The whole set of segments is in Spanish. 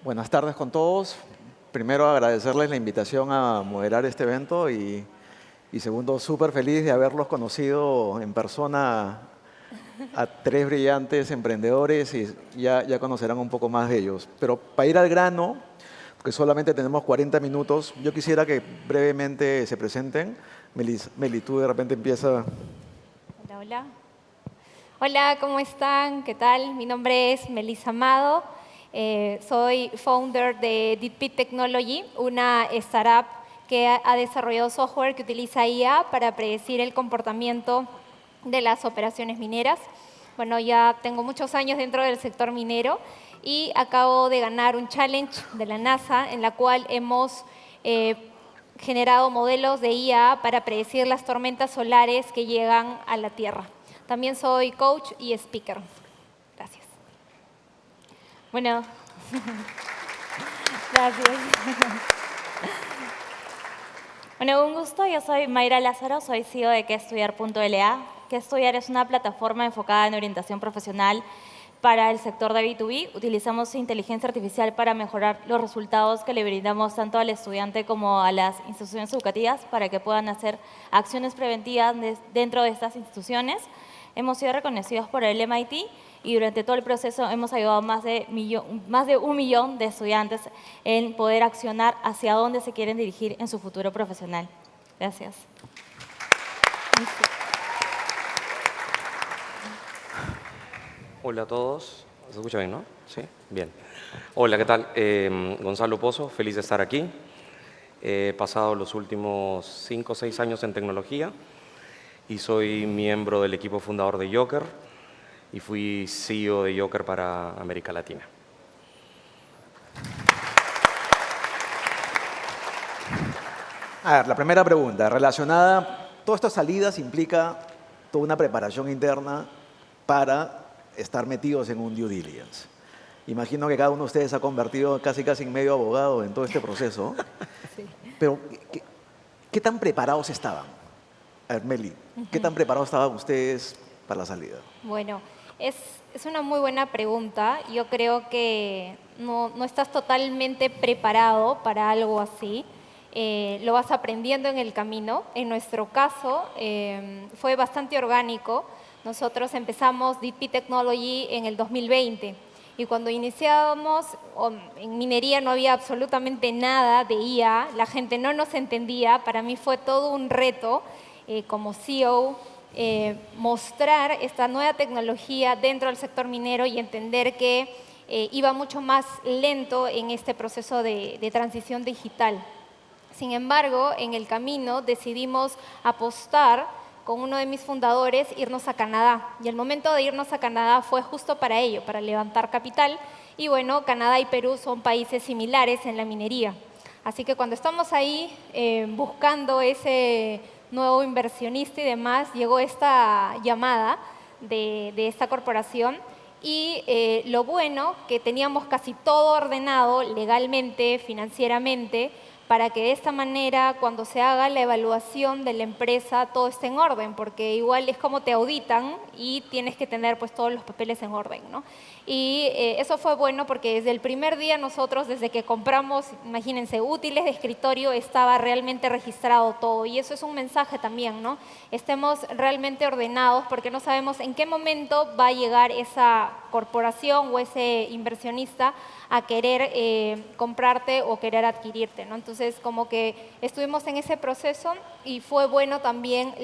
Buenas tardes con todos. Primero, agradecerles la invitación a moderar este evento y segundo, súper feliz de haberlos conocido en persona a tres brillantes emprendedores y ya conocerán un poco más de ellos. Pero para ir al grano, porque solamente tenemos 40 minutos, yo quisiera que brevemente se presenten. Meli, tú de repente empieza. Hola, hola. Hola, ¿cómo están? ¿Qué tal? Mi nombre es Melissa Amado. Soy founder de DeepPit Technology, una startup que ha desarrollado software que utiliza IA para predecir el comportamiento de las operaciones mineras. Bueno, ya tengo muchos años dentro del sector minero y acabo de ganar un challenge de la NASA en la cual hemos generado modelos de IA para predecir las tormentas solares que llegan a la Tierra. También soy coach y speaker. Gracias. Bueno, gracias. Bueno, un gusto. Yo soy Mayra Lázaro, soy CEO de QueEstudiar.la. QueEstudiar es una plataforma enfocada en orientación profesional para el sector de B2B. Utilizamos inteligencia artificial para mejorar los resultados que le brindamos tanto al estudiante como a las instituciones educativas para que puedan hacer acciones preventivas dentro de estas instituciones. Hemos sido reconocidos por el MIT y durante todo el proceso hemos ayudado a más de 1 millón de estudiantes en poder accionar hacia dónde se quieren dirigir en su futuro profesional. Gracias. Hola a todos. ¿Se escucha bien, no? Sí, bien. Hola, ¿qué tal? Gonzalo Pozo, feliz de estar aquí. He pasado los últimos 5 o 6 años en tecnología y soy miembro del equipo fundador de Yoker y fui CEO de Yoker para América Latina. A ver, la primera pregunta, relacionada, todas estas salidas implica toda una preparación interna para estar metidos en un due diligence. Imagino que cada uno de ustedes se ha convertido casi en medio abogado en todo este proceso. Sí. Pero, ¿qué tan preparados estaban? A ver, Meli, ¿qué tan preparados estaban ustedes para la salida? Bueno, es una muy buena pregunta. Yo creo que no estás totalmente preparado para algo así. Lo vas aprendiendo en el camino. En nuestro caso, fue bastante orgánico. Nosotros empezamos DeepPit Technology en el 2020 y cuando iniciábamos, en minería no había absolutamente nada de IA, la gente no nos entendía. Para mí fue todo un reto como CEO mostrar esta nueva tecnología dentro del sector minero y entender que iba mucho más lento en este proceso de transición digital. Sin embargo, en el camino decidimos apostar con uno de mis fundadores, irnos a Canadá. Y el momento de irnos a Canadá fue justo para ello, para levantar capital. Y bueno, Canadá y Perú son países similares en la minería. Así que cuando estamos ahí buscando ese nuevo inversionista y demás, llegó esta llamada de esta corporación. Y lo bueno, que teníamos casi todo ordenado legalmente, financieramente, para que de esta manera, cuando se haga la evaluación de la empresa, todo esté en orden, porque igual es como te auditan y tienes que tener pues todos los papeles en orden, ¿no? Y eso fue bueno porque desde el primer día nosotros, desde que compramos, imagínense, útiles de escritorio, estaba realmente registrado todo. Y eso es un mensaje también, ¿no? Estemos realmente ordenados porque no sabemos en qué momento va a llegar esa corporación o ese inversionista a querer comprarte o querer adquirirte, ¿no? Entonces, como que estuvimos en ese proceso y fue bueno también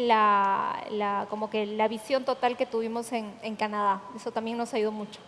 como que la visión total que tuvimos en Canadá. Eso también nos ayudó mucho.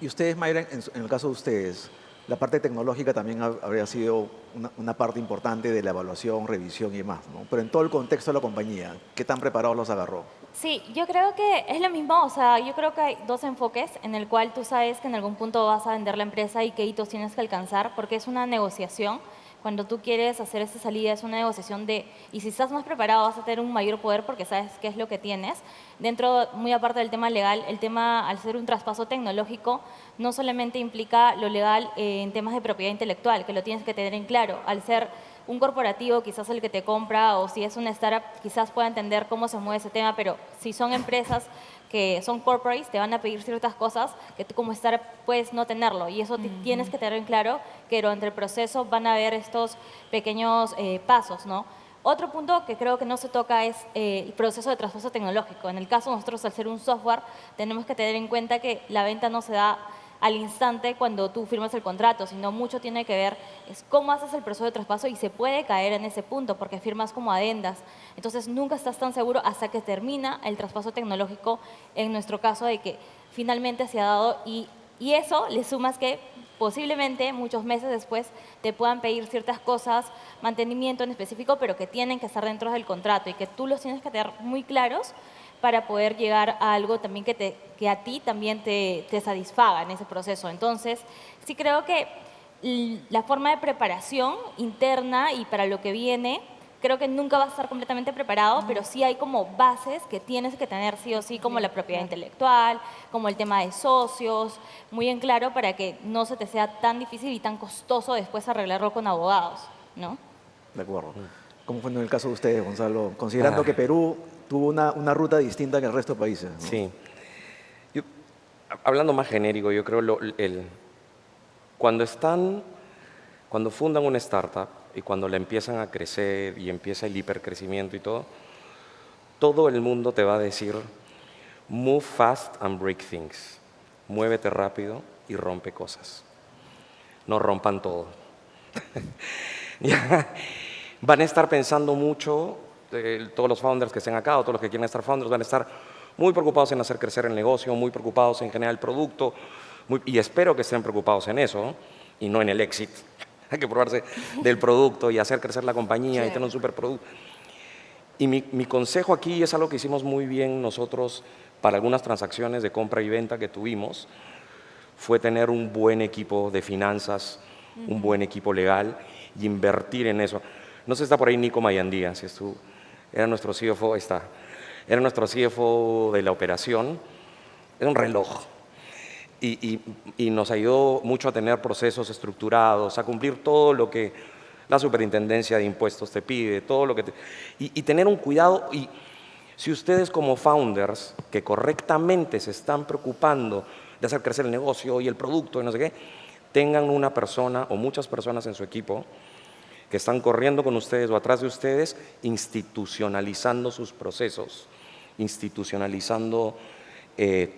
Y ustedes, Mayra, en el caso de ustedes, la parte tecnológica también habría sido una parte importante de la evaluación, revisión y demás, ¿no? Pero en todo el contexto de la compañía, ¿qué tan preparados los agarró? Sí, yo creo que es lo mismo. O sea, yo creo que hay dos enfoques en el cual tú sabes que en algún punto vas a vender la empresa y qué hitos tienes que alcanzar, porque es una negociación. Cuando tú quieres hacer esta salida es una negociación y si estás más preparado vas a tener un mayor poder porque sabes qué es lo que tienes. Dentro, muy aparte del tema legal, el tema al ser un traspaso tecnológico no solamente implica lo legal en temas de propiedad intelectual, que lo tienes que tener en claro. Al ser un corporativo, quizás el que te compra, o si es una startup, quizás pueda entender cómo se mueve ese tema, pero si son empresas que son corporates, te van a pedir ciertas cosas que tú como startup puedes no tenerlo. Y eso tienes que tener en claro que durante el proceso van a haber estos pequeños pasos, ¿no? Otro punto que creo que no se toca es el proceso de traspaso tecnológico. En el caso de nosotros, al ser un software, tenemos que tener en cuenta que la venta no se da al instante cuando tú firmas el contrato, sino mucho tiene que ver es cómo haces el proceso de traspaso y se puede caer en ese punto porque firmas como adendas. Entonces nunca estás tan seguro hasta que termina el traspaso tecnológico, en nuestro caso de que finalmente se ha dado y eso le sumas que posiblemente muchos meses después te puedan pedir ciertas cosas, mantenimiento en específico, pero que tienen que estar dentro del contrato y que tú los tienes que tener muy claros para poder llegar a algo también que a ti también te satisfaga en ese proceso. Entonces, sí creo que la forma de preparación interna y para lo que viene, creo que nunca vas a estar completamente preparado, pero sí hay como bases que tienes que tener sí o sí, como la propiedad intelectual, como el tema de socios, muy en claro para que no se te sea tan difícil y tan costoso después arreglarlo con abogados, ¿no? De acuerdo. ¿Cómo fue en el caso de ustedes, Gonzalo? Considerando que Perú tuvo una ruta distinta que el resto de países, ¿no? Sí. Hablando más genérico, yo creo cuando fundan una startup y cuando la empiezan a crecer y empieza el hipercrecimiento y todo el mundo te va a decir, move fast and break things. Muévete rápido y rompe cosas. No rompan todo. Van a estar pensando mucho, todos los founders que estén acá o todos los que quieren estar founders van a estar muy preocupados en hacer crecer el negocio, muy preocupados en generar el producto, y espero que estén preocupados en eso, ¿no? Y no en el exit. Hay que probarse del producto y hacer crecer la compañía y tener un superproducto. Y mi consejo aquí es algo que hicimos muy bien nosotros para algunas transacciones de compra y venta que tuvimos, fue tener un buen equipo de finanzas, un buen equipo legal y invertir en eso. No sé si está por ahí Nico Mayandía, si era nuestro CFO, está. Era nuestro CFO de la operación, era un reloj. Y nos ayudó mucho a tener procesos estructurados, a cumplir todo lo que la superintendencia de impuestos te pide, todo lo que y tener un cuidado. Y si ustedes como founders, que correctamente se están preocupando de hacer crecer el negocio y el producto y no sé qué, tengan una persona o muchas personas en su equipo que están corriendo con ustedes o atrás de ustedes, institucionalizando sus procesos, institucionalizando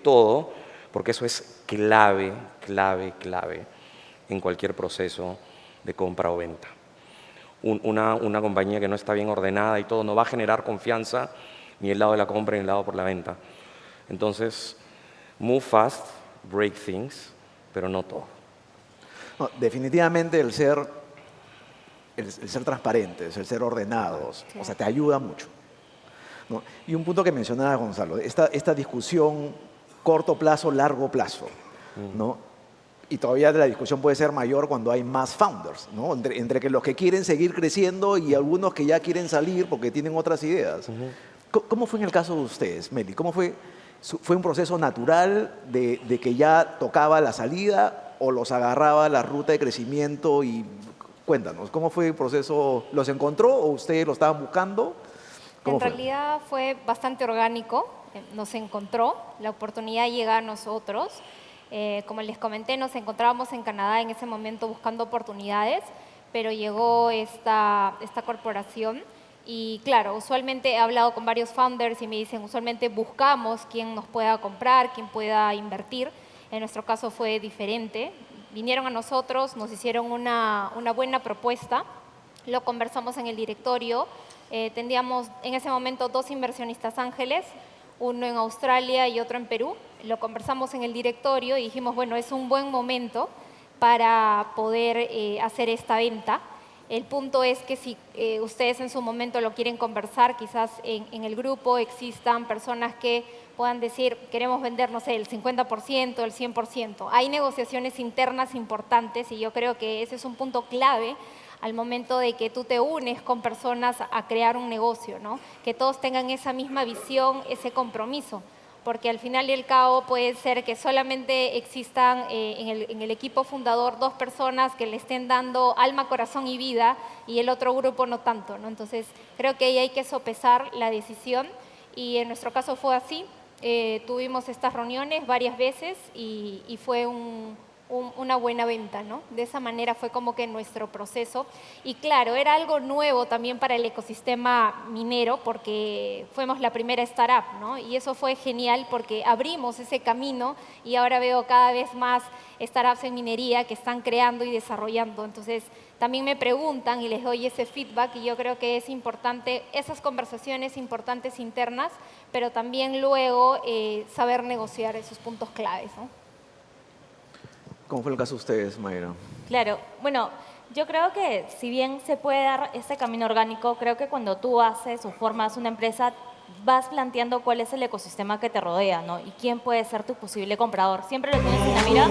todo, porque eso es clave, clave, clave en cualquier proceso de compra o venta. Una compañía que no está bien ordenada y todo no va a generar confianza ni el lado de la compra ni el lado por la venta. Entonces, move fast, break things, pero no todo. No, definitivamente el ser transparentes, el ser ordenados, o sea, te ayuda mucho, ¿no? Y un punto que mencionaba Gonzalo, esta discusión corto plazo, largo plazo, ¿no? Y todavía la discusión puede ser mayor cuando hay más founders, ¿no? Entre que los que quieren seguir creciendo y algunos que ya quieren salir porque tienen otras ideas. ¿Cómo fue en el caso de ustedes, Meli? ¿Cómo fue? ¿Fue un proceso natural de que ya tocaba la salida o los agarraba la ruta de crecimiento? Y cuéntanos, ¿cómo fue el proceso? ¿Los encontró o ustedes lo estaban buscando? En realidad fue bastante orgánico, nos encontró, la oportunidad llega a nosotros. Como les comenté, nos encontrábamos en Canadá en ese momento buscando oportunidades, pero llegó esta corporación y claro, usualmente he hablado con varios founders y me dicen, usualmente buscamos quién nos pueda comprar, quién pueda invertir. En nuestro caso fue diferente. Vinieron a nosotros, nos hicieron una buena propuesta, lo conversamos en el directorio. Teníamos en ese momento 2 inversionistas ángeles, uno en Australia y otro en Perú. Lo conversamos en el directorio y dijimos, bueno, es un buen momento para poder hacer esta venta. El punto es que si ustedes en su momento lo quieren conversar, quizás en el grupo existan personas que puedan decir, queremos vender, no sé, el 50%, el 100%. Hay negociaciones internas importantes y yo creo que ese es un punto clave al momento de que tú te unes con personas a crear un negocio, ¿no? Que todos tengan esa misma visión, ese compromiso. porque al final y al cabo puede ser que solamente existan en el equipo fundador 2 personas que le estén dando alma, corazón y vida y el otro grupo no tanto, ¿no? Entonces creo que ahí hay que sopesar la decisión y en nuestro caso fue así. Tuvimos estas reuniones varias veces y fue una buena venta, ¿no? De esa manera fue como que nuestro proceso. Y claro, era algo nuevo también para el ecosistema minero porque fuimos la primera startup, ¿no? Y eso fue genial porque abrimos ese camino y ahora veo cada vez más startups en minería que están creando y desarrollando. Entonces, también me preguntan y les doy ese feedback y yo creo que es importante esas conversaciones importantes internas, pero también luego saber negociar esos puntos claves, ¿no? ¿Cómo fue el caso de ustedes, Mayra? Claro, bueno, yo creo que si bien se puede dar este camino orgánico, creo que cuando tú haces o formas una empresa, vas planteando cuál es el ecosistema que te rodea, ¿no? Y quién puede ser tu posible comprador. Siempre lo tienes en la mira,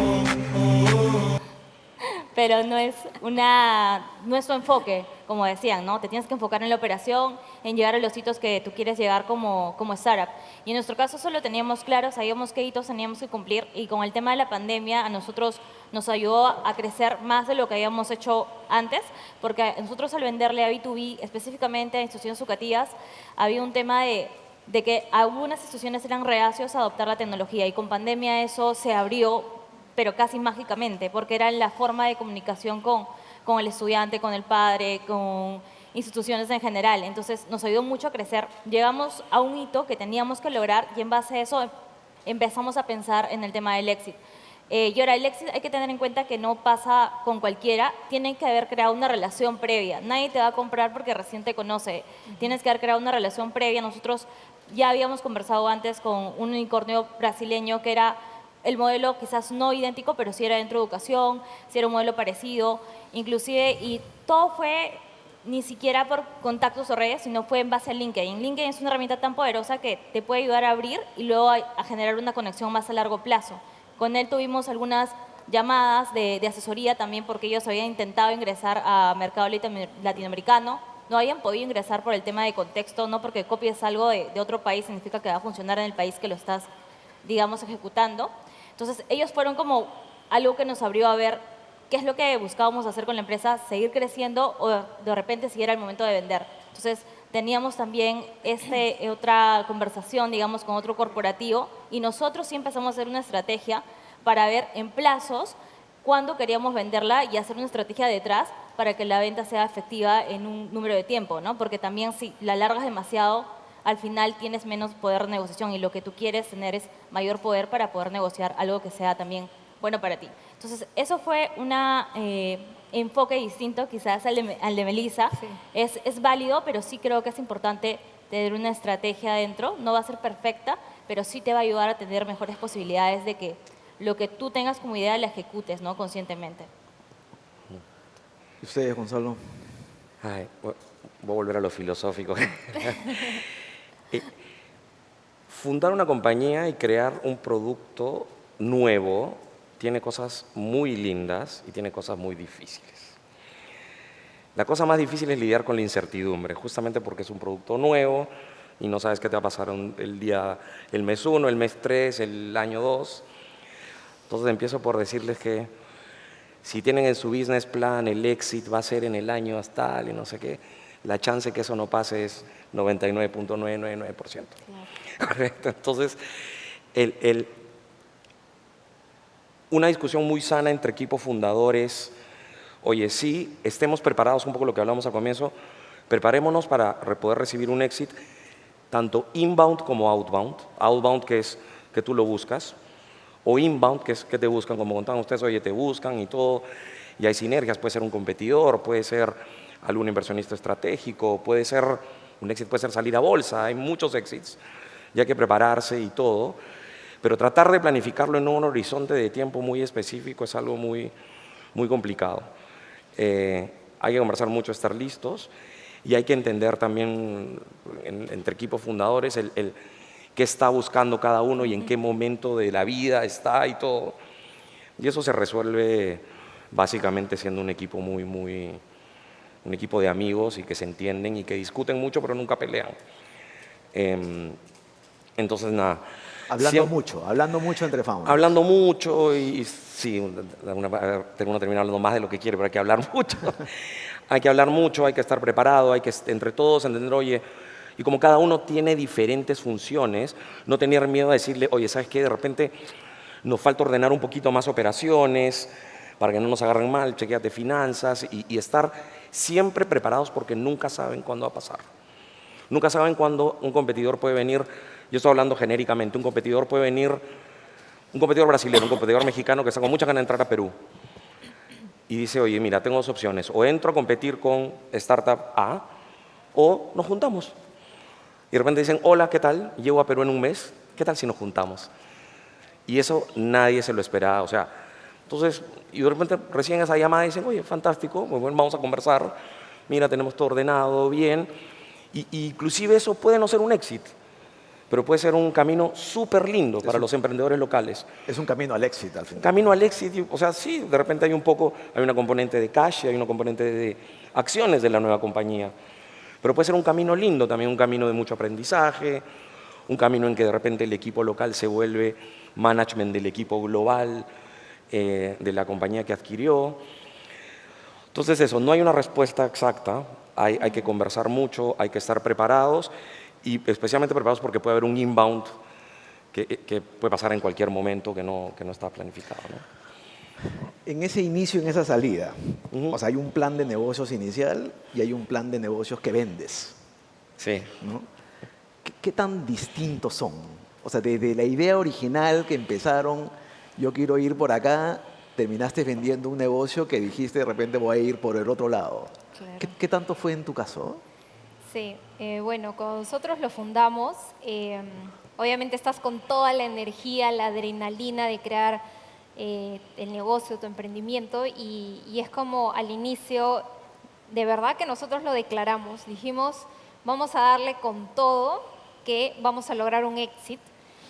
pero no es tu enfoque, como decían, ¿no? Te tienes que enfocar en la operación, en llegar a los hitos que tú quieres llegar como startup. Y en nuestro caso solo teníamos claro, sabíamos qué hitos teníamos que cumplir y con el tema de la pandemia a nosotros nos ayudó a crecer más de lo que habíamos hecho antes, porque nosotros al venderle a B2B, específicamente a instituciones educativas, había un tema de que algunas instituciones eran reacios a adoptar la tecnología y con pandemia eso se abrió pero casi mágicamente, porque era la forma de comunicación con el estudiante, con el padre, con instituciones en general. Entonces, nos ayudó mucho a crecer. Llegamos a un hito que teníamos que lograr y en base a eso empezamos a pensar en el tema del éxito. Y ahora, el éxito hay que tener en cuenta que no pasa con cualquiera, tienen que haber creado una relación previa. Nadie te va a comprar porque recién te conoce. Tienes que haber creado una relación previa. Nosotros ya habíamos conversado antes con un unicornio brasileño que era el modelo quizás no idéntico, pero sí era dentro de educación, sí era un modelo parecido, inclusive, y todo fue ni siquiera por contactos o redes, sino fue en base a LinkedIn. LinkedIn es una herramienta tan poderosa que te puede ayudar a abrir y luego a generar una conexión más a largo plazo. Con él tuvimos algunas llamadas de asesoría también porque ellos habían intentado ingresar a mercado latinoamericano, no habían podido ingresar por el tema de contexto, no porque copies algo de otro país significa que va a funcionar en el país que lo estás, digamos, ejecutando. Entonces, ellos fueron como algo que nos abrió a ver qué es lo que buscábamos hacer con la empresa, seguir creciendo o de repente si era el momento de vender. Entonces, teníamos también otra conversación, digamos, con otro corporativo y nosotros sí empezamos a hacer una estrategia para ver en plazos cuándo queríamos venderla y hacer una estrategia detrás para que la venta sea efectiva en un número de tiempo, ¿no? Porque también si la alargas demasiado, al final tienes menos poder de negociación y lo que tú quieres tener es mayor poder para poder negociar algo que sea también bueno para ti. Entonces, eso fue un enfoque distinto quizás al de Melissa. Sí. Es válido, pero sí creo que es importante tener una estrategia adentro. No va a ser perfecta, pero sí te va a ayudar a tener mejores posibilidades de que lo que tú tengas como idea la ejecutes, ¿no? Conscientemente. ¿Y ustedes, Gonzalo? Ay, voy a volver a lo filosófico. Fundar una compañía y crear un producto nuevo tiene cosas muy lindas y tiene cosas muy difíciles. La cosa más difícil es lidiar con la incertidumbre, justamente porque es un producto nuevo y no sabes qué te va a pasar el mes 1, el mes 3, el año 2. Entonces empiezo por decirles que si tienen en su business plan el exit va a ser en el año hasta tal y no sé qué, la chance que eso no pase es 99.999%. Claro. Correcto. Entonces, una discusión muy sana entre equipos fundadores, oye, sí, estemos preparados, un poco lo que hablamos al comienzo, preparémonos para poder recibir un exit, tanto inbound como outbound. Outbound, que es que tú lo buscas, o inbound, que es que te buscan, como contaban ustedes, oye, te buscan y todo, y hay sinergias, puede ser un competidor, puede ser algún inversionista estratégico, puede ser un éxito, puede ser salir a bolsa, hay muchos exits, y hay que prepararse y todo, pero tratar de planificarlo en un horizonte de tiempo muy específico es algo muy, muy complicado. Hay que conversar mucho, estar listos, y hay que entender también entre equipos fundadores el qué está buscando cada uno y en qué momento de la vida está y todo. Y eso se resuelve básicamente siendo un equipo un equipo de amigos y que se entienden y que discuten mucho pero nunca pelean. Entonces, nada, Hablando mucho entre founders. Hablando mucho y sí, uno termina hablando más de lo que quiere, pero hay que hablar mucho. Hay que hablar mucho, hay que estar preparado, hay que entre todos entender, oye, y como cada uno tiene diferentes funciones, no tener miedo a decirle, oye, ¿sabes qué? De repente nos falta ordenar un poquito más operaciones para que no nos agarren mal, chequeate finanzas y estar siempre preparados porque nunca saben cuándo va a pasar. Nunca saben cuándo un competidor puede venir, yo estoy hablando genéricamente, un competidor puede venir, un competidor brasileño, un competidor mexicano que está con mucha ganas de entrar a Perú y dice, oye, mira, tengo dos opciones, o entro a competir con Startup A o nos juntamos. Y de repente dicen, hola, ¿qué tal? Llego a Perú en un mes, ¿qué tal si nos juntamos? Y eso nadie se lo esperaba, o sea, entonces, y de repente recién esa llamada dicen, oye, fantástico, muy bueno, vamos a conversar, mira, tenemos todo ordenado, bien, y inclusive eso puede no ser un éxito, pero puede ser un camino súper lindo para los emprendedores locales. Es un camino al éxito, al final. Camino al éxito, o sea, sí, de repente hay una componente de cash, hay una componente de acciones de la nueva compañía, pero puede ser un camino lindo, también un camino de mucho aprendizaje, un camino en que de repente el equipo local se vuelve management del equipo global de la compañía que adquirió. Entonces eso, no hay una respuesta exacta, hay que conversar mucho, hay que estar preparados y especialmente preparados porque puede haber un inbound que puede pasar en cualquier momento que no está planificado, ¿no? En ese inicio, en esa salida, o sea, hay un plan de negocios inicial y hay un plan de negocios que vendes, Sí. ¿no? ¿Qué tan distintos son? O sea, desde la idea original que empezaron, yo quiero ir por acá, terminaste vendiendo un negocio que dijiste de repente voy a ir por el otro lado. Claro. ¿Qué tanto fue en tu caso? Sí, bueno, cuando nosotros lo fundamos, obviamente estás con toda la energía, la adrenalina de crear el negocio, tu emprendimiento, y es como al inicio, de verdad que nosotros lo declaramos, dijimos, vamos a darle con todo, que vamos a lograr un éxito,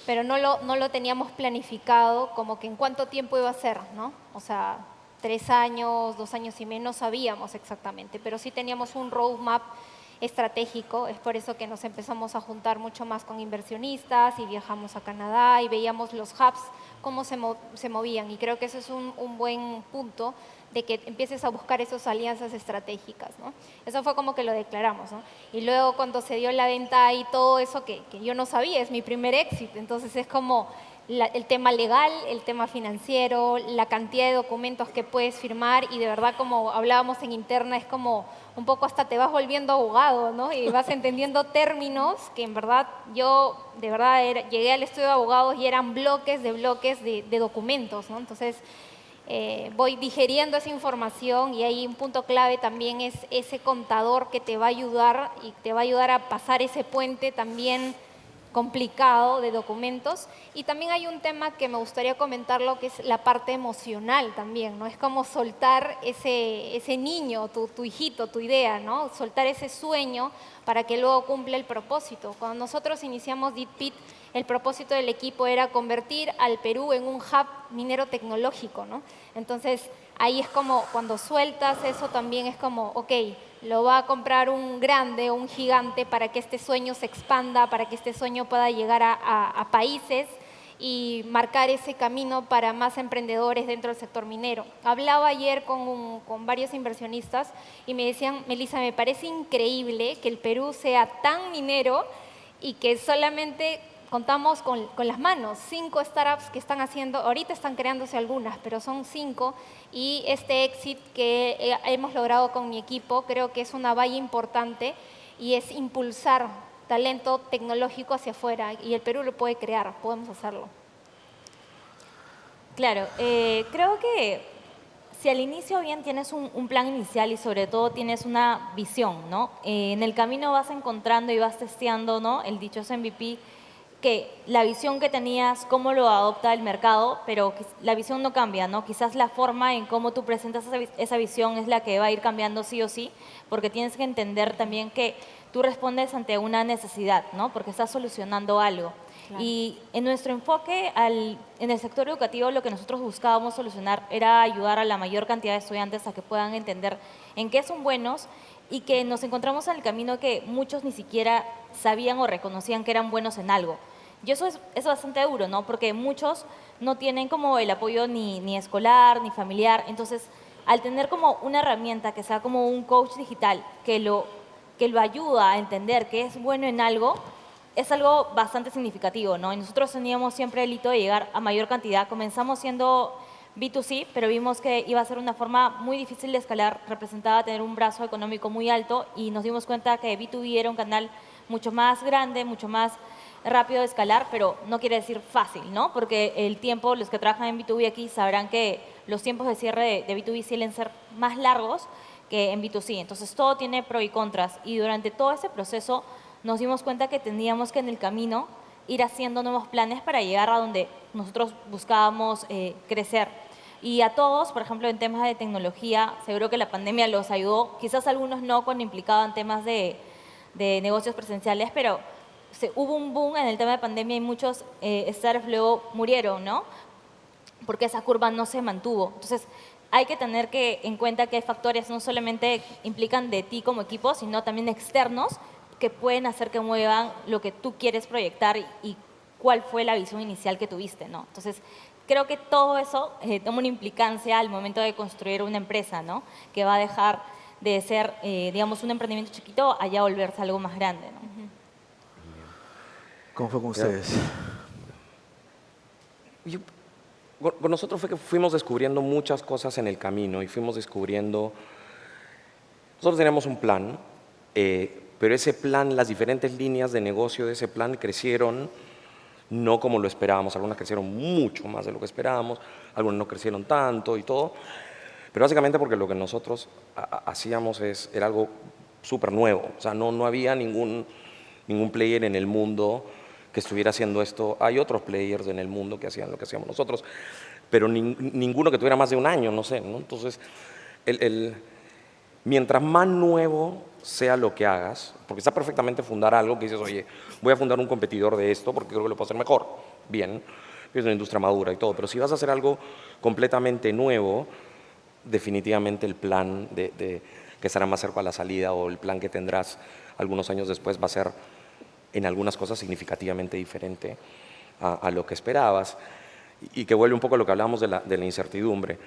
pero no lo teníamos planificado como que en cuánto tiempo iba a ser, ¿no? O sea, 3 años, 2 años y menos, no sabíamos exactamente, pero sí teníamos un roadmap estratégico, es por eso que nos empezamos a juntar mucho más con inversionistas y viajamos a Canadá y veíamos los hubs, cómo se movían, y creo que eso es un buen punto de que empieces a buscar esas alianzas estratégicas, ¿no? Eso fue como que lo declaramos, ¿no? Y luego cuando se dio la venta y todo eso que yo no sabía, es mi primer éxito, entonces es como el tema legal, el tema financiero, la cantidad de documentos que puedes firmar, y de verdad, como hablábamos en interna, es como un poco hasta te vas volviendo abogado, ¿no? Y vas entendiendo términos que en verdad yo, de verdad, llegué al estudio de abogados y eran bloques de documentos, ¿no? Entonces, voy digeriendo esa información, y ahí un punto clave también es ese contador que te va a ayudar y te va a ayudar a pasar ese puente también complicado de documentos. Y también hay un tema que me gustaría comentarlo, que es la parte emocional también, ¿no? Es como soltar ese niño, tu hijito, tu idea, ¿no? Soltar ese sueño para que luego cumpla el propósito. Cuando nosotros iniciamos DeepPit, el propósito del equipo era convertir al Perú en un hub minero tecnológico, ¿no? Entonces, ahí es como cuando sueltas eso, también es como, ok, lo va a comprar un grande o un gigante para que este sueño se expanda, para que este sueño pueda llegar a países y marcar ese camino para más emprendedores dentro del sector minero. Hablaba ayer con varios inversionistas y me decían, Melissa, me parece increíble que el Perú sea tan minero y que solamente contamos con las manos, 5 startups que están haciendo, ahorita están creándose algunas, pero son 5, y este éxito que hemos logrado con mi equipo creo que es una valla importante y es impulsar talento tecnológico hacia afuera, y el Perú lo puede crear, podemos hacerlo. Claro, creo que si al inicio bien tienes un plan inicial y sobre todo tienes una visión, ¿no? En el camino vas encontrando y vas testeando, ¿no? El dichoso MVP, que la visión que tenías, cómo lo adopta el mercado, pero la visión no cambia, ¿no? Quizás la forma en cómo tú presentas esa visión es la que va a ir cambiando sí o sí, porque tienes que entender también que tú respondes ante una necesidad, ¿no? Porque estás solucionando algo. Claro. Y en nuestro enfoque en el sector educativo, lo que nosotros buscábamos solucionar era ayudar a la mayor cantidad de estudiantes a que puedan entender en qué son buenos, y que nos encontramos en el camino que muchos ni siquiera sabían o reconocían que eran buenos en algo. Y eso es bastante duro, ¿no? Porque muchos no tienen como el apoyo ni escolar, ni familiar. Entonces, al tener como una herramienta que sea como un coach digital que lo ayuda a entender que es bueno en algo, es algo bastante significativo, ¿no? Y nosotros teníamos siempre el hito de llegar a mayor cantidad. Comenzamos siendo B2C, pero vimos que iba a ser una forma muy difícil de escalar, representaba tener un brazo económico muy alto y nos dimos cuenta que B2B era un canal mucho más grande, mucho más rápido de escalar, pero no quiere decir fácil, ¿no? Porque el tiempo, los que trabajan en B2B aquí sabrán que los tiempos de cierre de B2B suelen ser más largos que en B2C. Entonces, todo tiene pros y contras. Y durante todo ese proceso nos dimos cuenta que teníamos que en el camino ir haciendo nuevos planes para llegar a donde nosotros buscábamos crecer. Y a todos, por ejemplo, en temas de tecnología, seguro que la pandemia los ayudó. Quizás algunos no cuando implicaban temas de negocios presenciales, pero hubo un boom en el tema de pandemia y muchos startups luego murieron, ¿no? Porque esa curva no se mantuvo. Entonces, hay que tener en cuenta que hay factores no solamente implican de ti como equipo, sino también externos que pueden hacer que muevan lo que tú quieres proyectar y cuál fue la visión inicial que tuviste, ¿no? Entonces, creo que todo eso toma una implicancia al momento de construir una empresa, ¿no? Que va a dejar de ser, digamos, un emprendimiento chiquito a ya volverse algo más grande, ¿no? ¿Cómo fue con ustedes? Con nosotros fue que fuimos descubriendo muchas cosas en el camino y fuimos descubriendo. Nosotros teníamos un plan, pero ese plan, las diferentes líneas de negocio de ese plan crecieron no como lo esperábamos. Algunas crecieron mucho más de lo que esperábamos, algunas no crecieron tanto y todo. Pero básicamente porque lo que nosotros hacíamos era algo súper nuevo. O sea, no había ningún player en el mundo que estuviera haciendo esto. Hay otros players en el mundo que hacían lo que hacíamos nosotros, pero ninguno que tuviera más de un año, no sé, ¿no? Entonces, mientras más nuevo sea lo que hagas, porque está perfectamente fundar algo que dices, oye, voy a fundar un competidor de esto porque creo que lo puedo hacer mejor. Bien, es una industria madura y todo, pero si vas a hacer algo completamente nuevo, definitivamente el plan que estará más cerca a la salida o el plan que tendrás algunos años después va a ser en algunas cosas significativamente diferente a lo que esperabas y que vuelve un poco a lo que hablábamos de la incertidumbre.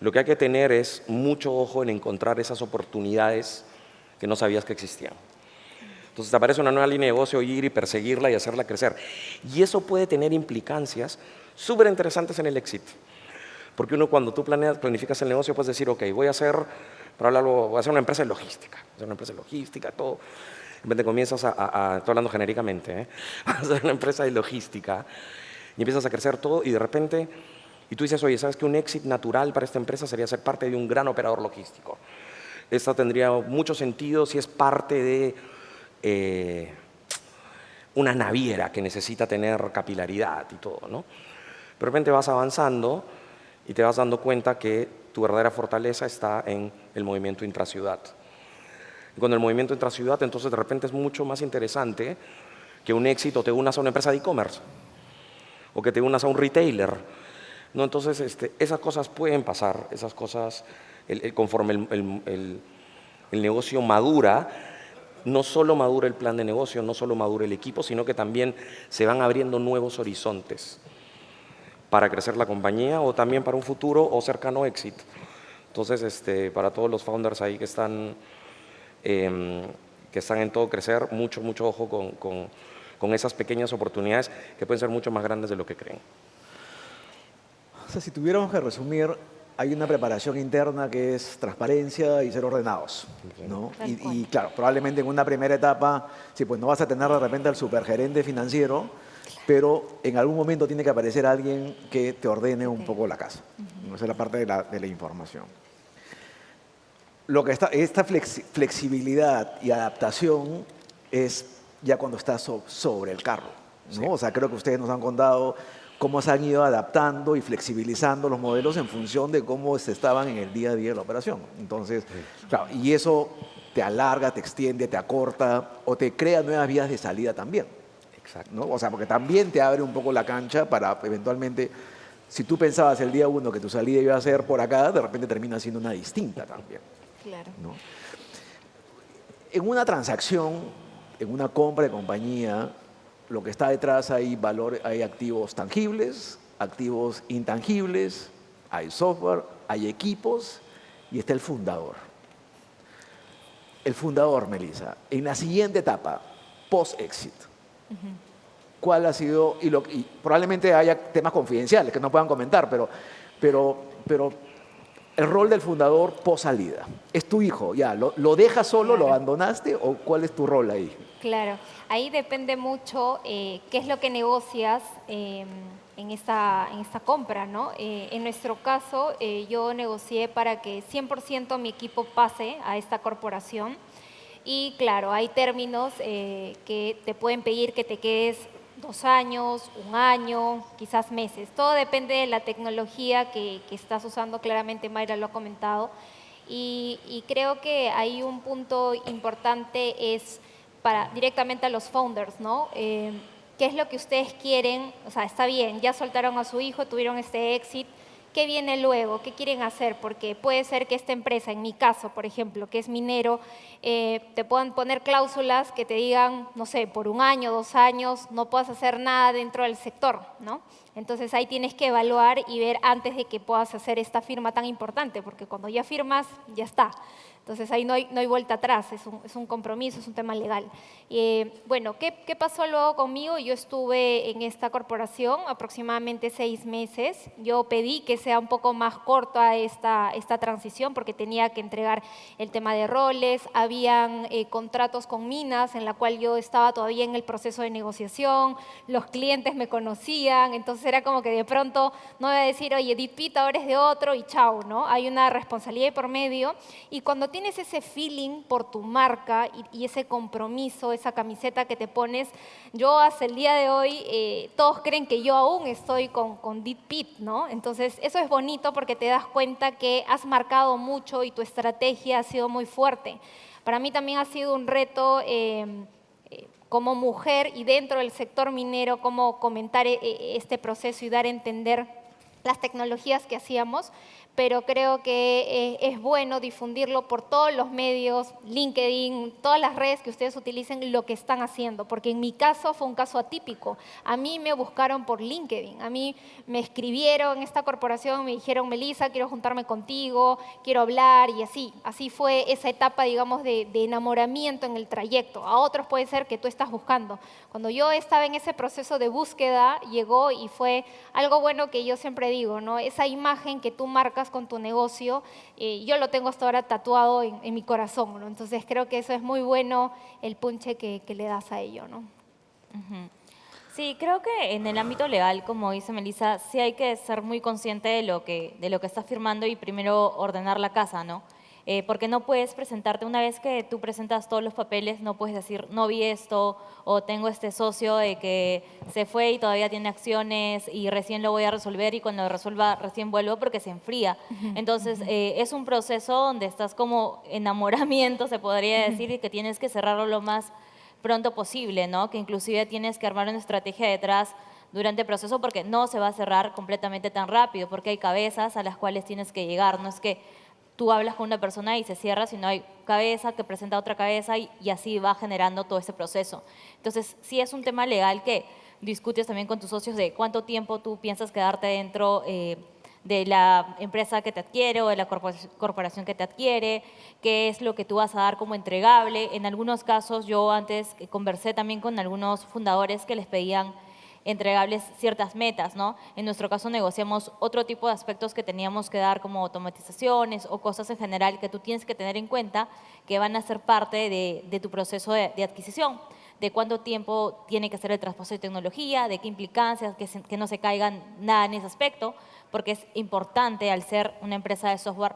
Lo que hay que tener es mucho ojo en encontrar esas oportunidades que no sabías que existían. Entonces te aparece una nueva línea de negocio, ir y perseguirla y hacerla crecer. Y eso puede tener implicancias súper interesantes en el éxito. Porque uno cuando tú planificas el negocio puedes decir, ok, voy a hacer una empresa de logística, todo. De repente comienzas estoy hablando genéricamente, a hacer una empresa de logística y empiezas a crecer todo y de repente, y tú dices, oye, ¿sabes que un éxito natural para esta empresa sería ser parte de un gran operador logístico? Esto tendría mucho sentido si es parte de una naviera que necesita tener capilaridad y todo, ¿no? De repente vas avanzando y te vas dando cuenta que tu verdadera fortaleza está en el movimiento intraciudad. Y con el movimiento intraciudad, entonces de repente es mucho más interesante que un éxito te unas a una empresa de e-commerce o que te unas a un retailer, ¿no? Entonces, esas cosas pueden pasar, esas cosas, conforme el negocio madura, no solo madura el plan de negocio, no solo madura el equipo, sino que también se van abriendo nuevos horizontes para crecer la compañía o también para un futuro o cercano éxito. Entonces, para todos los founders ahí que están en todo crecer, mucho ojo con esas pequeñas oportunidades que pueden ser mucho más grandes de lo que creen. O sea, si tuviéramos que resumir, hay una preparación interna que es transparencia y ser ordenados, ¿no? Y claro, probablemente en una primera etapa, sí, pues no vas a tener de repente al supergerente financiero, pero en algún momento tiene que aparecer alguien que te ordene un poco la casa. ¿No? Esa es la parte de la información. Esta flexibilidad y adaptación es ya cuando estás sobre el carro, ¿no? Sí. O sea, creo que ustedes nos han contado cómo se han ido adaptando y flexibilizando los modelos en función de cómo se estaban en el día a día de la operación. Entonces, claro, y eso te alarga, te extiende, te acorta o te crea nuevas vías de salida también. Exacto. ¿No? O sea, porque también te abre un poco la cancha para eventualmente, si tú pensabas el día uno que tu salida iba a ser por acá, de repente termina siendo una distinta también. Claro. ¿No? En una transacción, en una compra de compañía, lo que está detrás hay hay activos tangibles, activos intangibles, hay software, hay equipos y está el fundador. El fundador, Melissa, en la siguiente etapa, post-exit, ¿cuál ha sido? Y probablemente haya temas confidenciales que no puedan comentar, pero el rol del fundador post-salida. ¿Es tu hijo? ¿Ya lo dejas solo, lo abandonaste o cuál es tu rol ahí? Claro, ahí depende mucho qué es lo que negocias en esta compra, ¿no? En nuestro caso, yo negocié para que 100% mi equipo pase a esta corporación y claro, hay términos que te pueden pedir que te quedes 2 años, 1 año, quizás meses. Todo depende de la tecnología que estás usando, claramente Mayra lo ha comentado. Y creo que hay un punto importante es directamente a los founders, ¿no? ¿Qué es lo que ustedes quieren? O sea, está bien, ya soltaron a su hijo, tuvieron este exit. ¿Qué viene luego? ¿Qué quieren hacer? Porque puede ser que esta empresa, en mi caso, por ejemplo, que es minero, te puedan poner cláusulas que te digan, no sé, por 1 año, 2 años, no puedas hacer nada dentro del sector, ¿no? Entonces ahí tienes que evaluar y ver antes de que puedas hacer esta firma tan importante, porque cuando ya firmas, ya está. Entonces ahí no hay vuelta atrás, es un compromiso, es un tema legal. Bueno, ¿qué pasó luego conmigo? Yo estuve en esta corporación aproximadamente 6 meses. Yo pedí que sea un poco más corta esta transición porque tenía que entregar el tema de roles. Habían contratos con minas en la cual yo estaba todavía en el proceso de negociación. Los clientes me conocían, entonces era como que de pronto no iba a decir, oye, Edith Pitt, ahora es de otro y chao, ¿no? Hay una responsabilidad por medio y cuando tienes ese feeling por tu marca y ese compromiso, esa camiseta que te pones, yo hasta el día de hoy, todos creen que yo aún estoy con Deep Pit, ¿no? Entonces, eso es bonito porque te das cuenta que has marcado mucho y tu estrategia ha sido muy fuerte. Para mí también ha sido un reto como mujer y dentro del sector minero, cómo comentar este proceso y dar a entender las tecnologías que hacíamos, pero creo que es bueno difundirlo por todos los medios, LinkedIn, todas las redes que ustedes utilicen, lo que están haciendo, porque en mi caso fue un caso atípico. A mí me buscaron por LinkedIn, a mí me escribieron en esta corporación, me dijeron, Melissa, quiero juntarme contigo, quiero hablar, y así fue esa etapa, digamos, de enamoramiento en el trayecto. A otros puede ser que tú estás buscando. Cuando yo estaba en ese proceso de búsqueda, llegó y fue algo bueno que yo siempre digo, ¿no? Esa imagen que tú marcas con tu negocio, yo lo tengo hasta ahora tatuado en mi corazón, ¿no? Entonces creo que eso es muy bueno, el punche que le das a ello, ¿no? Sí, creo que en el ámbito legal, como dice Melissa, sí hay que ser muy consciente de lo que estás firmando y primero ordenar la casa, ¿no? Porque no puedes presentarte, una vez que tú presentas todos los papeles, no puedes decir, no vi esto, o tengo este socio de que se fue y todavía tiene acciones y recién lo voy a resolver y cuando lo resuelva recién vuelvo porque se enfría. Entonces, es un proceso donde estás como enamoramiento, se podría decir, y que tienes que cerrarlo lo más pronto posible, ¿no? Que inclusive tienes que armar una estrategia detrás durante el proceso porque no se va a cerrar completamente tan rápido, porque hay cabezas a las cuales tienes que llegar, no es que tú hablas con una persona y se cierra, sino hay cabeza que presenta otra cabeza y así va generando todo ese proceso. Entonces, sí es un tema legal que discutes también con tus socios de cuánto tiempo tú piensas quedarte dentro de la empresa que te adquiere o de la corporación que te adquiere, qué es lo que tú vas a dar como entregable. En algunos casos, yo antes conversé también con algunos fundadores que les pedían entregables ciertas metas, ¿no? En nuestro caso negociamos otro tipo de aspectos que teníamos que dar como automatizaciones o cosas en general que tú tienes que tener en cuenta que van a ser parte de tu proceso de adquisición, de cuánto tiempo tiene que ser el traspaso de tecnología, de qué implicancias, que no se caigan nada en ese aspecto, porque es importante al ser una empresa de software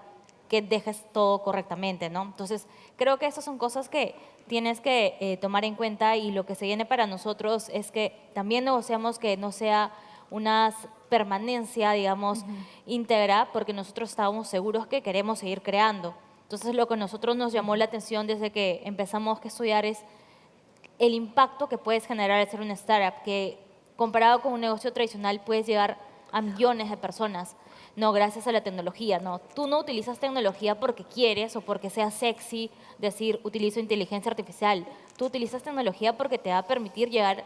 que dejes todo correctamente, ¿no? Entonces, creo que esas son cosas que tienes que tomar en cuenta y lo que se viene para nosotros es que también negociamos que no sea una permanencia, digamos, íntegra, porque nosotros estábamos seguros que queremos seguir creando. Entonces, lo que a nosotros nos llamó la atención desde que empezamos a estudiar es el impacto que puedes generar al ser una startup, que comparado con un negocio tradicional puedes llegar a millones de personas. No, gracias a la tecnología, no. Tú no utilizas tecnología porque quieres o porque sea sexy decir utilizo inteligencia artificial. Tú utilizas tecnología porque te va a permitir llegar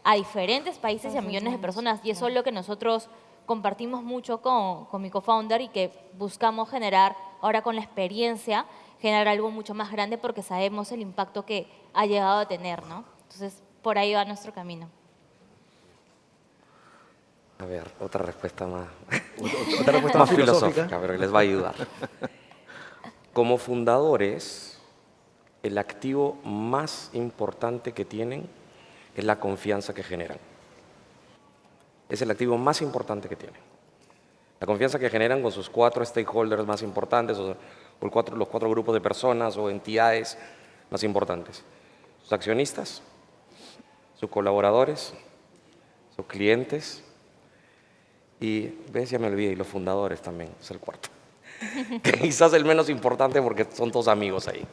a diferentes países y a Así millones de es, personas. Y eso es claro. lo que nosotros compartimos mucho con mi co-founder y que buscamos generar, ahora con la experiencia, generar algo mucho más grande porque sabemos el impacto que ha llegado a tener, ¿no? Entonces, por ahí va nuestro camino. A ver, otra respuesta más, Otra respuesta más más filosófica. filosófica, pero que les va a ayudar. Como fundadores, el activo más importante que tienen es la confianza que generan. Es el activo más importante que tienen. La confianza que generan con sus 4 stakeholders más importantes, o los 4 grupos de personas o entidades más importantes. Sus accionistas, sus colaboradores, sus clientes y, ves, ya me olvidé, y los fundadores también, es el cuarto. Que quizás el menos importante porque son todos amigos ahí.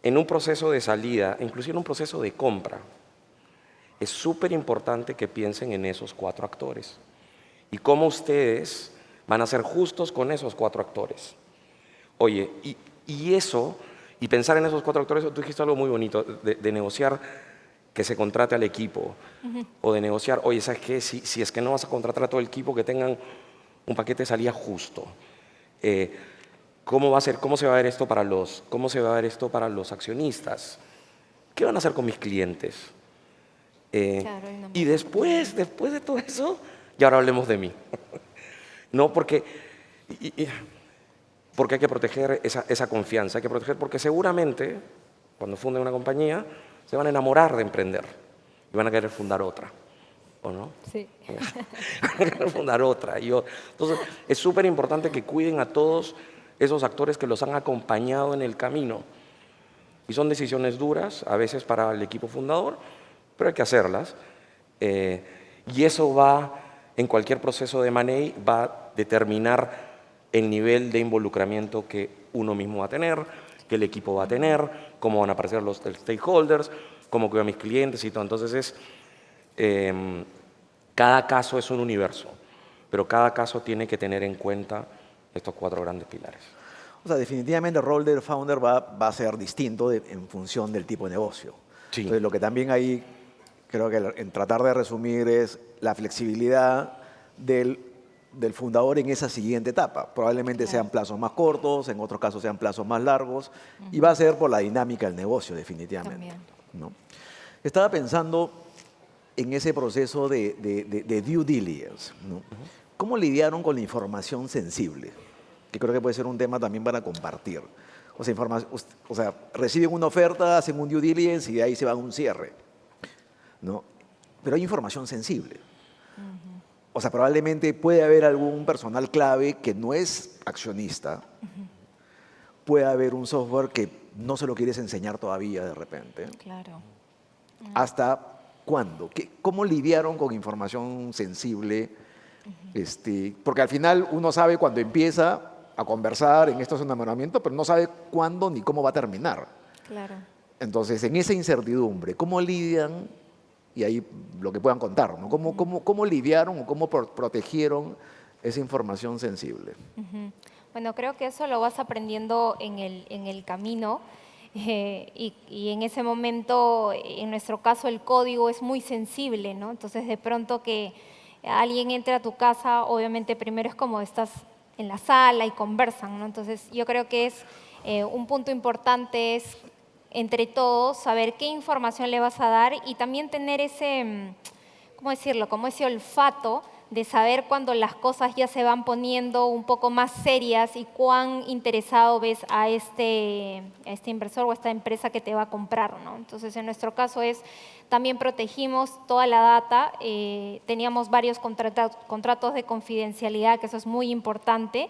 En un proceso de salida, inclusive en un proceso de compra, es súper importante que piensen en esos 4 actores y cómo ustedes van a ser justos con esos 4 actores. Oye, y eso, y pensar en esos 4 actores, tú dijiste algo muy bonito, de negociar que se contrate al equipo, o de negociar, oye, ¿sabes qué? Si es que no vas a contratar a todo el equipo, que tengan un paquete de salida justo. ¿Cómo se va a ver esto para los accionistas? ¿Qué van a hacer con mis clientes? Claro, y no Y me- después de todo eso, y ahora hablemos de mí. No, porque hay que proteger esa confianza, hay que proteger porque seguramente cuando funden una compañía se van a enamorar de emprender y van a querer fundar otra, ¿o no? Sí. Van a querer fundar otra. Entonces, es súper importante que cuiden a todos esos actores que los han acompañado en el camino. Y son decisiones duras, a veces para el equipo fundador, pero hay que hacerlas. Y eso en cualquier proceso de M&A, va a determinar el nivel de involucramiento que uno mismo va a tener, que el equipo va a tener, cómo van a aparecer los stakeholders, cómo cuido a mis clientes y todo. Entonces, cada caso es un universo, pero cada caso tiene que tener en cuenta estos 4 grandes pilares. O sea, definitivamente el rol del founder va a ser distinto en función del tipo de negocio. Sí. Entonces, lo que también ahí creo que en tratar de resumir es la flexibilidad del fundador en esa siguiente etapa. Probablemente sean plazos más cortos, en otros casos sean plazos más largos, y va a ser por la dinámica del negocio, definitivamente. También. ¿No? Estaba pensando en ese proceso de due diligence, ¿no? ¿Cómo lidiaron con la información sensible? Que creo que puede ser un tema también para compartir. O sea, reciben una oferta, hacen un due diligence y de ahí se van a un cierre, ¿no? Pero hay información sensible. O sea, probablemente puede haber algún personal clave que no es accionista. Puede haber un software que no se lo quieres enseñar todavía de repente. Claro. ¿Hasta cuándo? ¿Cómo lidiaron con información sensible? Porque al final uno sabe cuando empieza a conversar en estos enamoramientos, pero no sabe cuándo ni cómo va a terminar. Claro. Entonces, en esa incertidumbre, ¿cómo lidian? Y ahí lo que puedan contar, ¿no? ¿Cómo lidiaron o cómo protegieron esa información sensible? Bueno, creo que eso lo vas aprendiendo en el camino y en ese momento, en nuestro caso, el código es muy sensible, ¿no? Entonces, de pronto que alguien entre a tu casa, obviamente primero es como estás en la sala y conversan, ¿no? Entonces, yo creo que es un punto importante es entre todos saber qué información le vas a dar y también tener ese, ¿cómo decirlo? Como ese olfato de saber cuando las cosas ya se van poniendo un poco más serias y cuán interesado ves a este inversor o a esta empresa que te va a comprar, ¿no? Entonces, en nuestro caso también protegimos toda la data, teníamos varios contratos de confidencialidad, que eso es muy importante,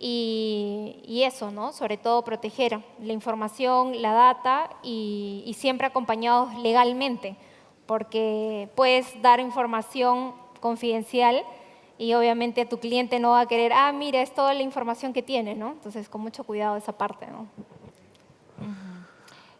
y eso, ¿no? Sobre todo proteger la información, la data y siempre acompañados legalmente, porque puedes dar información confidencial y obviamente tu cliente no va a querer, mira, es toda la información que tiene, ¿no? Entonces, con mucho cuidado esa parte, ¿no?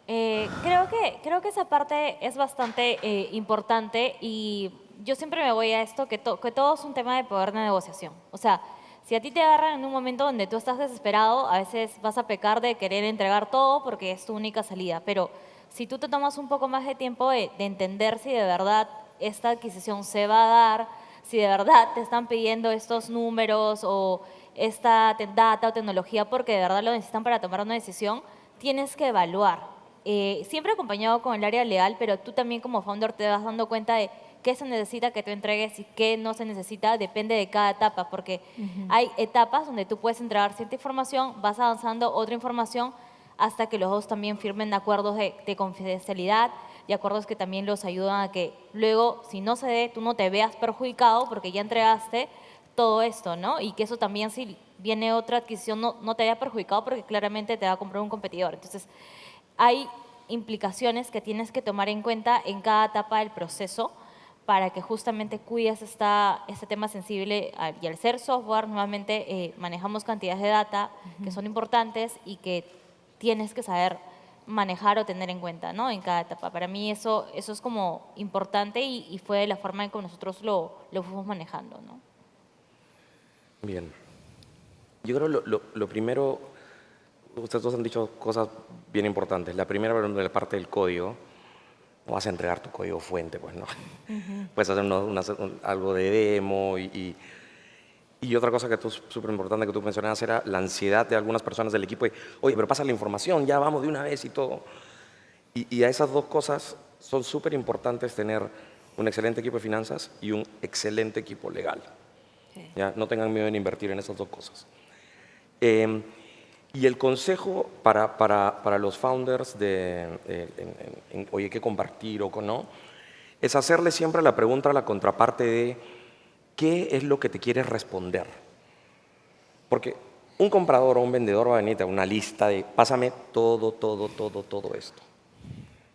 Creo que esa parte es bastante importante y yo siempre me voy a esto, que todo es un tema de poder de negociación. O sea, si a ti te agarran en un momento donde tú estás desesperado, a veces vas a pecar de querer entregar todo porque es tu única salida, pero si tú te tomas un poco más de tiempo de entender si de verdad esta adquisición se va a dar, si de verdad te están pidiendo estos números o esta data o tecnología porque de verdad lo necesitan para tomar una decisión, tienes que evaluar. Siempre acompañado con el área legal, pero tú también como founder te vas dando cuenta de qué se necesita que tú entregues y qué no se necesita, depende de cada etapa, porque hay etapas donde tú puedes entregar cierta información, vas avanzando otra información hasta que los dos también firmen acuerdos de confidencialidad y acuerdos que también los ayudan a que luego, si no se dé, tú no te veas perjudicado porque ya entregaste todo esto, ¿no? Y que eso también, si viene otra adquisición, no te vea perjudicado porque claramente te va a comprar un competidor. Entonces, hay implicaciones que tienes que tomar en cuenta en cada etapa del proceso para que justamente cuides este tema sensible. Y al ser software, nuevamente manejamos cantidades de data que son importantes y que tienes que saber manejar o tener en cuenta, ¿no? En cada etapa. Para mí eso es como importante y fue la forma en que nosotros lo fuimos manejando, ¿no? Bien. Yo creo lo primero, ustedes dos han dicho cosas bien importantes. La primera, de la parte del código, no vas a entregar tu código fuente, pues no. Puedes hacer algo de demo y otra cosa que es súper importante que tú mencionabas era la ansiedad de algunas personas del equipo. Oye, pero pasa la información, ya vamos de una vez y todo. Y a esas dos cosas son súper importantes tener un excelente equipo de finanzas y un excelente equipo legal. Sí. ¿Ya? No tengan miedo en invertir en esas dos cosas. Y el consejo para los founders oye, ¿qué compartir o no? Es hacerle siempre la pregunta a la contraparte de ¿qué es lo que te quieres responder? Porque un comprador o un vendedor va a venir a una lista de pásame todo esto.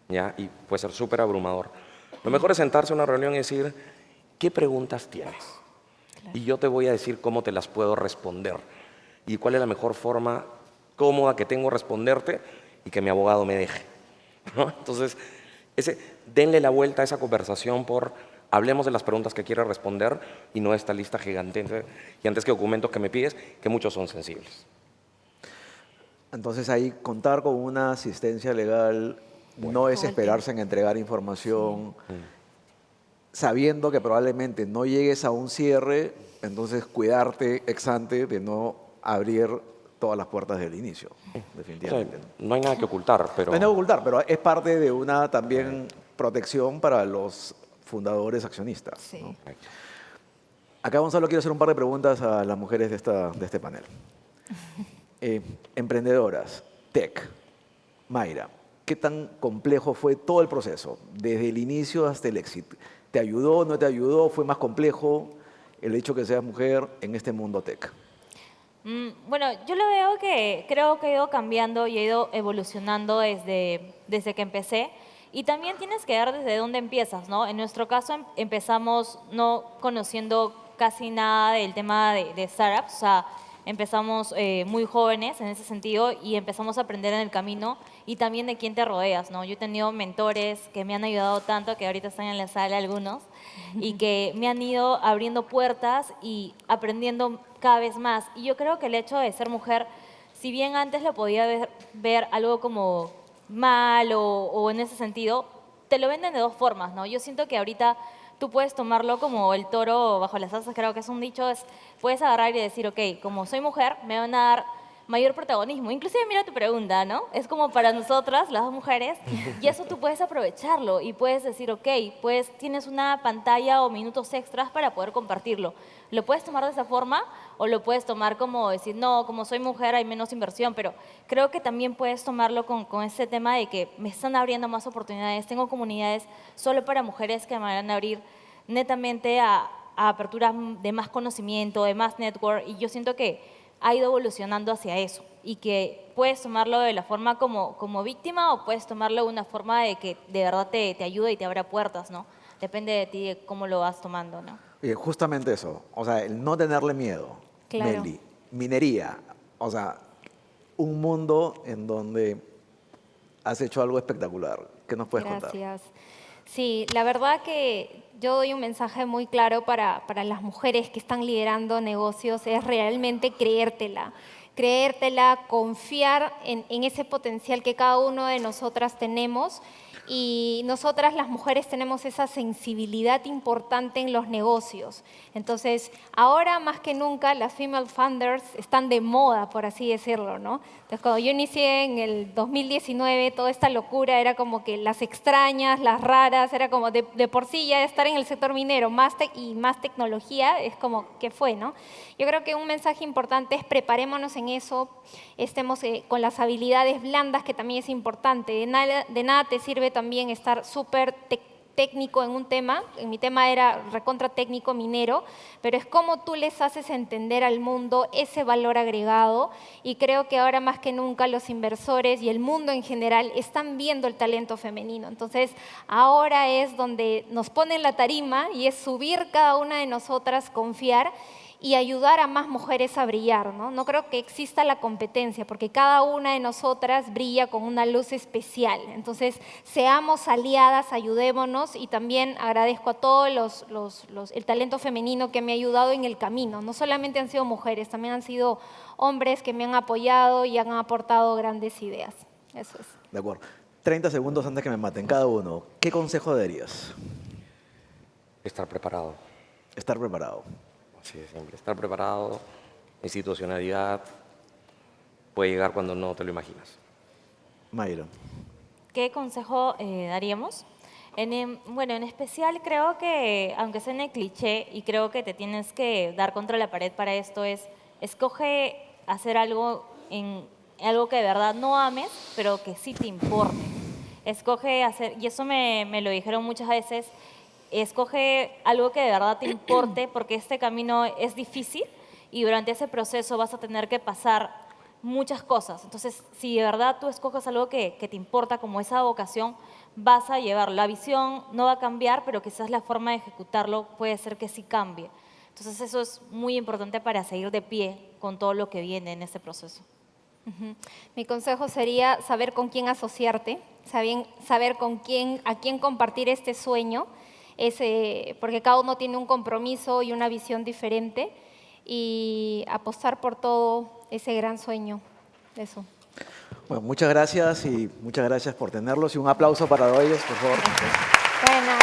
¿Ya? Y puede ser súper abrumador. Lo mejor es sentarse en una reunión y decir, ¿qué preguntas tienes? Claro. Y yo te voy a decir cómo te las puedo responder. Y cuál es la mejor forma cómoda que tengo responderte y que mi abogado me deje, ¿no? Entonces, denle la vuelta a esa conversación hablemos de las preguntas que quieres responder y no esta lista gigante y antes que documentos que me pides, que muchos son sensibles. Entonces ahí contar con una asistencia legal no es esperarse en entregar información, sabiendo que probablemente no llegues a un cierre, entonces cuidarte ex ante de no abrir todas las puertas del inicio, definitivamente. O sea, no hay nada que ocultar, pero... No hay nada que ocultar, pero es parte de una también protección para los fundadores accionistas. Sí. ¿No? Acá, Gonzalo, quiero hacer un par de preguntas a las mujeres de este panel. Emprendedoras, tech, Mayra, ¿qué tan complejo fue todo el proceso, desde el inicio hasta el éxito? ¿Te ayudó, no te ayudó? ¿Fue más complejo el hecho que seas mujer en este mundo tech? Bueno, yo lo veo que creo que ha ido cambiando y ha ido evolucionando desde que empecé. Y también tienes que ver desde dónde empiezas, ¿no? En nuestro caso empezamos no conociendo casi nada del tema de startups, o sea, empezamos muy jóvenes en ese sentido y empezamos a aprender en el camino y también de quién te rodeas, ¿no? Yo he tenido mentores que me han ayudado tanto, que ahorita están en la sala algunos, y que me han ido abriendo puertas y aprendiendo cada vez más. Y yo creo que el hecho de ser mujer, si bien antes lo podía ver algo como mal o en ese sentido, te lo venden de dos formas, ¿no? Yo siento que ahorita tú puedes tomarlo como el toro bajo las asas, creo que es un dicho, puedes agarrar y decir, ok, como soy mujer, me van a dar mayor protagonismo. Inclusive mira tu pregunta, ¿no? Es como para nosotras, las dos mujeres, y eso tú puedes aprovecharlo y puedes decir, ok, pues tienes una pantalla o minutos extras para poder compartirlo. Lo puedes tomar de esa forma o lo puedes tomar como decir, no, como soy mujer hay menos inversión, pero creo que también puedes tomarlo con ese tema de que me están abriendo más oportunidades. Tengo comunidades solo para mujeres que me van a abrir netamente a aperturas de más conocimiento, de más network, y yo siento que ha ido evolucionando hacia eso y que puedes tomarlo de la forma como víctima o puedes tomarlo de una forma de que de verdad te ayude y te abra puertas, ¿no? Depende de ti de cómo lo vas tomando, ¿no? Justamente eso, o sea, el no tenerle miedo, claro. Meli, minería, o sea, un mundo en donde has hecho algo espectacular. ¿Qué nos puedes contar? Gracias. Sí, la verdad que yo doy un mensaje muy claro para las mujeres que están liderando negocios, es realmente creértela. creértela, confiar en ese potencial que cada uno de nosotras tenemos. Y nosotras las mujeres tenemos esa sensibilidad importante en los negocios. Entonces, ahora más que nunca las female founders están de moda, por así decirlo, ¿no? Entonces, cuando yo inicié en el 2019, toda esta locura era como que las extrañas, las raras, era como de por sí ya estar en el sector minero y más tecnología, es como, ¿qué fue, no? Yo creo que un mensaje importante es preparémonos en eso, estemos con las habilidades blandas, que también es importante. De nada te sirve también estar súper técnico en un tema. En mi tema era recontra técnico minero, pero es cómo tú les haces entender al mundo ese valor agregado, y creo que ahora más que nunca los inversores y el mundo en general están viendo el talento femenino. Entonces, ahora es donde nos ponen la tarima y es subir cada una de nosotras, confiar y ayudar a más mujeres a brillar, ¿no? No creo que exista la competencia, porque cada una de nosotras brilla con una luz especial. Entonces, seamos aliadas, ayudémonos, y también agradezco a todos el talento femenino que me ha ayudado en el camino. No solamente han sido mujeres, también han sido hombres que me han apoyado y han aportado grandes ideas. Eso es. De acuerdo. 30 segundos antes que me maten cada uno. ¿Qué consejo darías? Estar preparado. Estar preparado. Así de simple. Estar preparado, institucionalidad, puede llegar cuando no te lo imaginas. Mayra. ¿Qué consejo daríamos? Bueno, en especial creo que, aunque suene cliché, y creo que te tienes que dar contra la pared para esto, escoge hacer algo algo que de verdad no ames, pero que sí te importe. Escoge hacer, y eso me lo dijeron muchas veces, escoge algo que de verdad te importe, porque este camino es difícil y durante ese proceso vas a tener que pasar muchas cosas. Entonces, si de verdad tú escoges algo que te importa, como esa vocación, vas a llevarlo. La visión no va a cambiar, pero quizás la forma de ejecutarlo puede ser que sí cambie. Entonces, eso es muy importante para seguir de pie con todo lo que viene en este proceso. Mi consejo sería saber con quién asociarte, saber a quién compartir este sueño, porque cada uno tiene un compromiso y una visión diferente, y apostar por todo ese gran sueño. Eso. Bueno, muchas gracias por tenerlos, y un aplauso para ellos, por favor. Bueno.